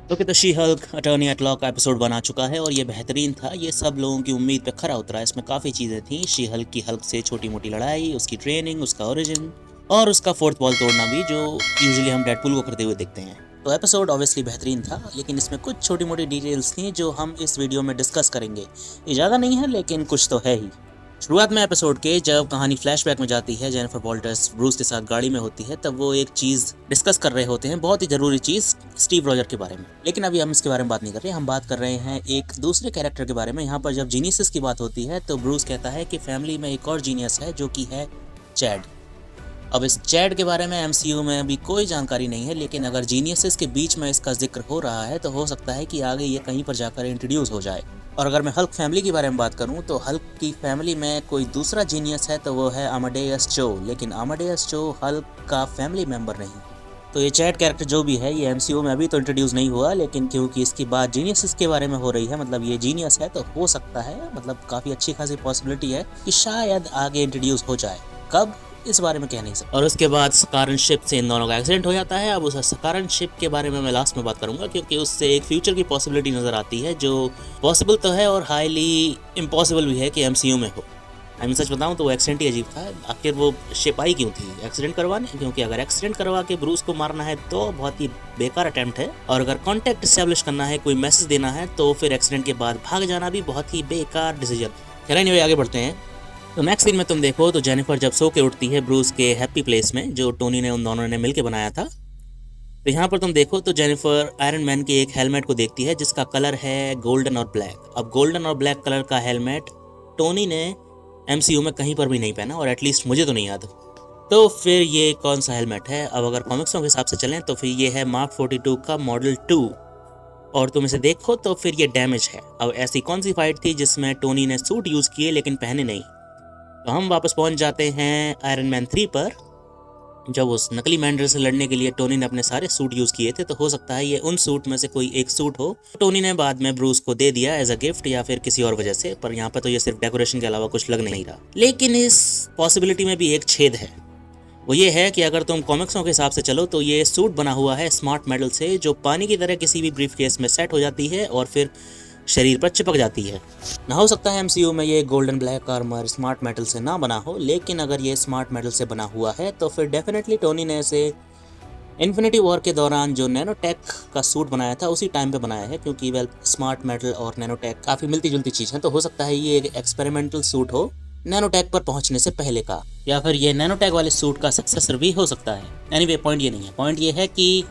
तो she hulk attorney at law का episode बना चुका है और ये बेहतरीन था। ये सब लोगों की उम्मीद पे खरा उतरा। इसमें काफ़ी चीज़ें थी। शी हल्क की हल्क से छोटी मोटी लड़ाई, उसकी ट्रेनिंग, उसका ओरिजिन और उसका फोर्थ वॉल तोड़ना भी, जो यूजुअली हम डेडपूल को करते हुए देखते हैं। तो एपिसोड ऑब्वियसली बेहतरीन था, लेकिन इसमें कुछ छोटी मोटी डिटेल्स थी जो हम इस वीडियो में डिस्कस करेंगे। ये ज़्यादा नहीं है, लेकिन कुछ तो है ही। शुरुआत में एपिसोड के जब कहानी फ्लैशबैक में जाती है, जेनिफर वॉल्टर्स ब्रूस के साथ गाड़ी में होती है, तब वो एक चीज़ डिस्कस कर रहे होते हैं, बहुत ही ज़रूरी चीज़, स्टीव रॉजर के बारे में। लेकिन अभी हम इसके बारे में बात नहीं कर रहे, हम बात कर रहे हैं एक दूसरे कैरेक्टर के बारे में। यहाँ पर जब जीनियस की बात होती है तो ब्रूस कहता है कि फैमिली में एक और जीनियस है जो कि है चैड। अब इस चैड के बारे में एमसीयू में अभी कोई जानकारी नहीं है, लेकिन अगर जीनियसेस के बीच में इसका जिक्र हो रहा है तो हो सकता है कि आगे ये कहीं पर जाकर इंट्रोड्यूस हो जाए। और अगर मैं हल्क फैमिली के बारे में बात करूं तो हल्क की फैमिली में कोई दूसरा जीनियस है तो वो है अमाडेयस चो, लेकिन अमाडेयस चो हल्क का फैमिली मेम्बर नहीं। तो ये चैड कैरेक्टर जो भी है ये एमसीयू में अभी तो इंट्रोड्यूस नहीं हुआ, लेकिन क्योंकि इसकी बात जीनियस के बारे में हो रही है, मतलब ये जीनियस है, तो हो सकता है, मतलब काफ़ी अच्छी खासी पॉसिबिलिटी है कि शायद आगे इंट्रोड्यूस हो जाए। कब, इस बारे में कह नहीं सकता। और उसके बाद सकारन शिप से इन दोनों का एक्सीडेंट हो जाता है। अब उस सकारन शिप के बारे में मैं लास्ट में बात करूंगा, क्योंकि उससे एक फ्यूचर की पॉसिबिलिटी नज़र आती है जो पॉसिबल तो है और हाईली इम्पॉसिबल भी है कि एमसीयू में हो। आई मीन सच बताऊं तो वो एक्सीडेंट ही अजीब था। आखिर वो शिप आई क्यों थी? एक्सीडेंट करवाने? क्योंकि अगर एक्सीडेंट करवा के ब्रूस को मारना है तो बहुत ही बेकार अटेम्प्ट है, और अगर कॉन्टैक्ट इस्टेब्लिश करना है, कोई मैसेज देना है, तो फिर एक्सीडेंट के बाद भाग जाना भी बहुत ही बेकार डिसीजन। खैर एनीवे, आगे बढ़ते हैं। तो नेक्स्ट सीन में तुम देखो तो जेनिफर जब सो के उठती है ब्रूस के हैप्पी प्लेस में, जो टोनी ने उन दोनों ने मिलकर बनाया था। तो यहाँ पर तुम देखो तो जेनिफर आयरन मैन के एक हेलमेट को देखती है जिसका कलर है गोल्डन और ब्लैक। अब गोल्डन और ब्लैक कलर का हेलमेट टोनी ने एमसीयू में कहीं पर भी नहीं पहना, और एटलीस्ट मुझे तो नहीं याद। तो फिर ये कौन सा हेलमेट है? अब अगर कॉमिक्सों के हिसाब से चलें तो फिर ये है मार्क 42 का मॉडल 2, और तुम इसे देखो तो फिर ये डैमेज है। अब ऐसी कौन सी फाइट थी जिसमें टोनी ने सूट यूज़ किए लेकिन पहने नहीं? तो हम वापस पहुंच जाते हैं आयरन मैन 3 पर, जब उस नकली मैंडर से लड़ने के लिए टोनी ने अपने सारे सूट यूज़ किए थे। तो हो सकता है ये उन सूट में से कोई एक सूट हो, टोनी ने बाद में ब्रूस को दे दिया एज अ गिफ्ट, या फिर किसी और वजह से। पर यहाँ पर तो ये सिर्फ डेकोरेशन के अलावा कुछ लग नहीं रहा। लेकिन इस पॉसिबिलिटी में भी एक छेद है, वो ये है कि अगर तुम कॉमिक्सों के हिसाब से चलो तो ये सूट बना हुआ है स्मार्ट मेटल से, जो पानी की तरह किसी भी ब्रीफ केस में सेट हो जाती है और फिर शरीर पर चिपक जाती है। ना हो सकता है एमसीयू में ये golden black armour smart metal से ना बना हो, लेकिन अगर ये स्मार्ट मेटल से बना हुआ है तो फिर डेफिनेटली टोनी ने इसे इन्फिनिटी वॉर के दौरान जो नैनोटेक का सूट बनाया था उसी टाइम पे बनाया है, क्योंकि वेल स्मार्ट मेटल और नैनोटेक काफ़ी मिलती जुलती चीज़ है। तो हो सकता है ये एक एक्सपेरिमेंटल सूट हो नैनोटेक पर पहुंचने से पहले का, या फिर ये नैनोटेक वाले सूट का सक्सेसर भी हो सकता है। एनीवे, पॉइंट ये नहीं है। पॉइंट ये है कि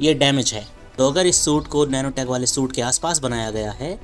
ये डैमेज है। तो अगर इस सूट को नैनोटेक वाले सूट के आसपास बनाया गया है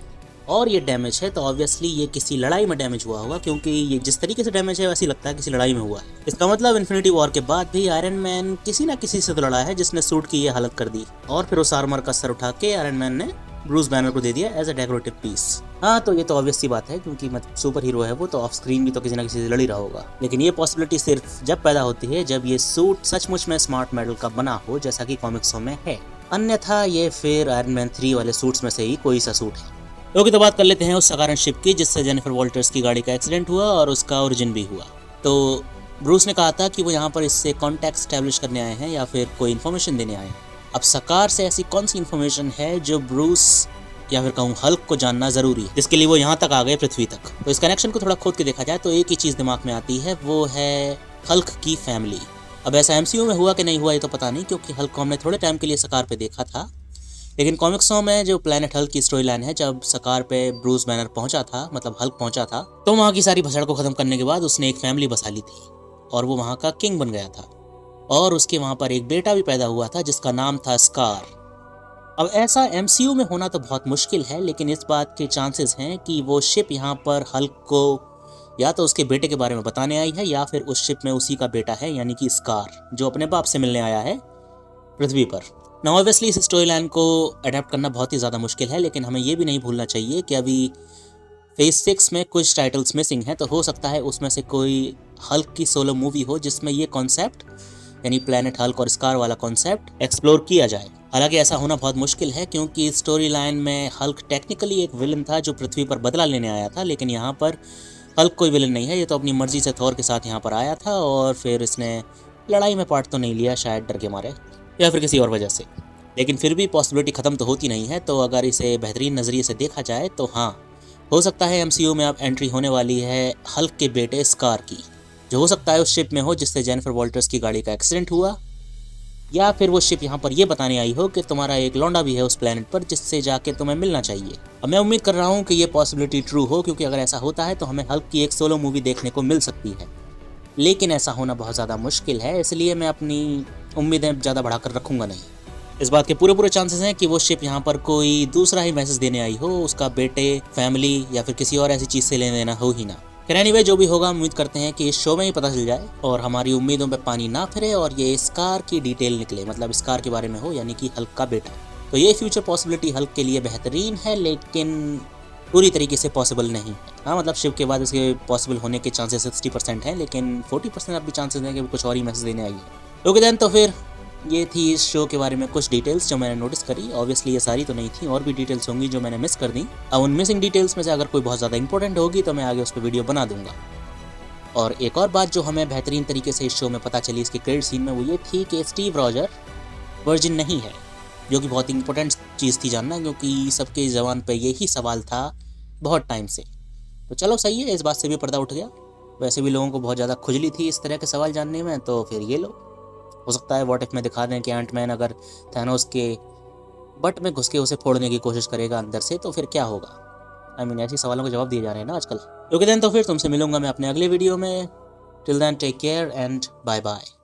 और ये डैमेज है, तो ऑब्वियसली ये किसी लड़ाई में डैमेज हुआ होगा, क्योंकि ये जिस तरीके से डैमेज है वैसे लगता है किसी लड़ाई में हुआ है। इसका मतलब इन्फिनिटी वॉर के बाद भी आयरन मैन किसी ना किसी से तो लड़ा है जिसने सूट की ये हालत कर दी, और फिर उस आर्मर का सर उठा के आयरन मैन ने ब्रूस बैनर को दे दिया एज अ डेकोरेटिव पीस। हाँ, तो ये तो ऑब्वियस सी बात है, क्योंकि मतलब सुपर हीरो है वो, तो ऑफ स्क्रीन भी तो किसी ना किसी से लड़ ही रहा होगा। लेकिन ये पॉसिबिलिटी सिर्फ जब पैदा होती है जब ये सूट सचमुच में स्मार्ट मेटल का बना हो, जैसा कि कॉमिक्सों में है। अन्यथा ये फिर आयरन मैन 3 वाले सूट्स में से ही कोई सा सूट है। ओके, तो बात कर लेते हैं उस सकारन शिप की जिससे जेनिफर वॉल्टर्स की गाड़ी का एक्सीडेंट हुआ और उसका ओरिजिन भी हुआ। तो ब्रूस ने कहा था कि वो यहाँ पर इससे कॉन्टैक्ट स्टैब्लिश करने आए हैं या फिर कोई इन्फॉर्मेशन देने आए हैं। अब सकार से ऐसी कौन सी इन्फॉर्मेशन है जो ब्रूस या फिर कहूँ हल्क को जानना ज़रूरी है, जिसके लिए वो यहाँ तक आ गए, पृथ्वी तक? तो इस कनेक्शन को थोड़ा खोद के देखा जाए तो एक ही चीज़ दिमाग में आती है, वो है हल्क की फैमिली। अब ऐसा एमसीयू में हुआ कि नहीं हुआ ये तो पता नहीं, क्योंकि हल्क को हमने थोड़े टाइम के लिए सकार पे देखा था। लेकिन कॉमिक्सों में जो प्लैनेट हल्क की स्टोरी लाइन है, जब सकार पे ब्रूस बैनर पहुंचा था, मतलब हल्क पहुंचा था, तो वहाँ की सारी भसड़ को ख़त्म करने के बाद उसने एक फैमिली बसा ली थी और वो वहाँ का किंग बन गया था, और उसके वहाँ पर एक बेटा भी पैदा हुआ था जिसका नाम था स्कार। अब ऐसा एमसीयू में होना तो बहुत मुश्किल है, लेकिन इस बात के चांसेस हैं कि वो शिप यहाँ पर हल्क को या तो उसके बेटे के बारे में बताने आई है, या फिर उस शिप में उसी का बेटा है, यानी कि स्कार, जो अपने बाप से मिलने आया है पृथ्वी पर। ना ऑब्वियसली इस स्टोरी लाइन को अडेप्ट करना बहुत ही ज़्यादा मुश्किल है, लेकिन हमें ये भी नहीं भूलना चाहिए कि अभी फेज 6 में कुछ टाइटल्स मिसिंग हैं, तो हो सकता है उसमें से कोई हल्क की सोलो मूवी हो जिसमें ये कॉन्सेप्ट, यानी प्लैनेट हल्क और स्कार वाला कॉन्सेप्ट एक्सप्लोर किया जाए। हालांकि ऐसा होना बहुत मुश्किल है, क्योंकि स्टोरी लाइन में हल्क टेक्निकली एक विलन था जो पृथ्वी पर बदला लेने आया था, लेकिन यहाँ पर हल्क कोई विलन नहीं है। ये तो अपनी मर्जी से थॉर के साथ यहाँ पर आया था और फिर इसने लड़ाई में पार्ट तो नहीं लिया, शायद डर के मारे या फिर किसी और वजह से। लेकिन फिर भी पॉसिबिलिटी ख़त्म तो होती नहीं है, तो अगर इसे बेहतरीन नज़रिए से देखा जाए तो हाँ, हो सकता है MCU में अब एंट्री होने वाली है हल्क के बेटे स्कार की, जो हो सकता है उस शिप में हो जिससे जेनिफर वॉल्टर्स की गाड़ी का एक्सीडेंट हुआ, या फिर वो शिप यहाँ पर ये बताने आई हो कि तुम्हारा एक लौंडा भी है उस प्लेनेट पर जिससे जाके तुम्हें मिलना चाहिए। अब मैं उम्मीद कर रहा हूँ कि ये पॉसिबिलिटी ट्रू हो, क्योंकि अगर ऐसा होता है तो हमें हल्क की एक सोलो मूवी देखने को मिल सकती है, लेकिन ऐसा होना बहुत ज़्यादा मुश्किल है, इसलिए मैं अपनी उम्मीदें ज़्यादा बढ़ाकर रखूँगा नहीं। इस बात के पूरे चांसेस हैं कि वो शिप यहाँ पर कोई दूसरा ही मैसेज देने आई हो, उसका बेटे, फैमिली या फिर किसी और ऐसी चीज़ से लेने देना हो ही ना। खैर एनीवे, जो भी होगा उम्मीद करते हैं कि इस शो में ही पता चल जाए और हमारी उम्मीदों पे पानी ना फिरे और ये स्कार की डिटेल निकले, मतलब स्कार के बारे में हो, यानी कि हल्क का बेटा। तो ये फ्यूचर पॉसिबिलिटी हल्क के लिए बेहतरीन है, लेकिन पूरी तरीके से पॉसिबल नहीं है। हाँ, मतलब शिप के बाद इसके पॉसिबल होने के चांसेस 60% हैं, लेकिन 40% अब भी चांसेस हैं कि वो कुछ और ही मैसेज देने आई है। ओके देन, तो फिर ये थी इस शो के बारे में कुछ डिटेल्स जो मैंने नोटिस करी। ऑब्वियसली ये सारी तो नहीं थी, और भी डिटेल्स होंगी जो मैंने मिस कर दी। अब उन मिसिंग डिटेल्स में से अगर कोई बहुत ज़्यादा इंपॉर्टेंट होगी तो मैं आगे उस पर वीडियो बना दूंगा। और एक और बात जो हमें बेहतरीन तरीके से इस शो में पता चली इसके क्रेडिट सीन में, वो ये थी कि स्टीव रॉजर वर्जिन नहीं है, जो कि बहुत इंपॉर्टेंट चीज़ थी जानना, क्योंकि सबके जबान पर यही सवाल था बहुत टाइम से। तो चलो सही है, इस बात से भी पर्दा उठ गया। वैसे भी लोगों को बहुत ज़्यादा खुजली थी इस तरह के सवाल जानने में, तो फिर ये लो, हो सकता है व्हाट इफ में दिखा दें कि एंटमैन अगर थैनोस के बट में घुस के उसे फोड़ने की कोशिश करेगा अंदर से, तो फिर क्या होगा। आई मीन ऐसे सवालों के जवाब दिए जा रहे हैं ना आजकल। ओके देन, तो फिर तुमसे मिलूंगा मैं अपने अगले वीडियो में। Till then take care and bye bye.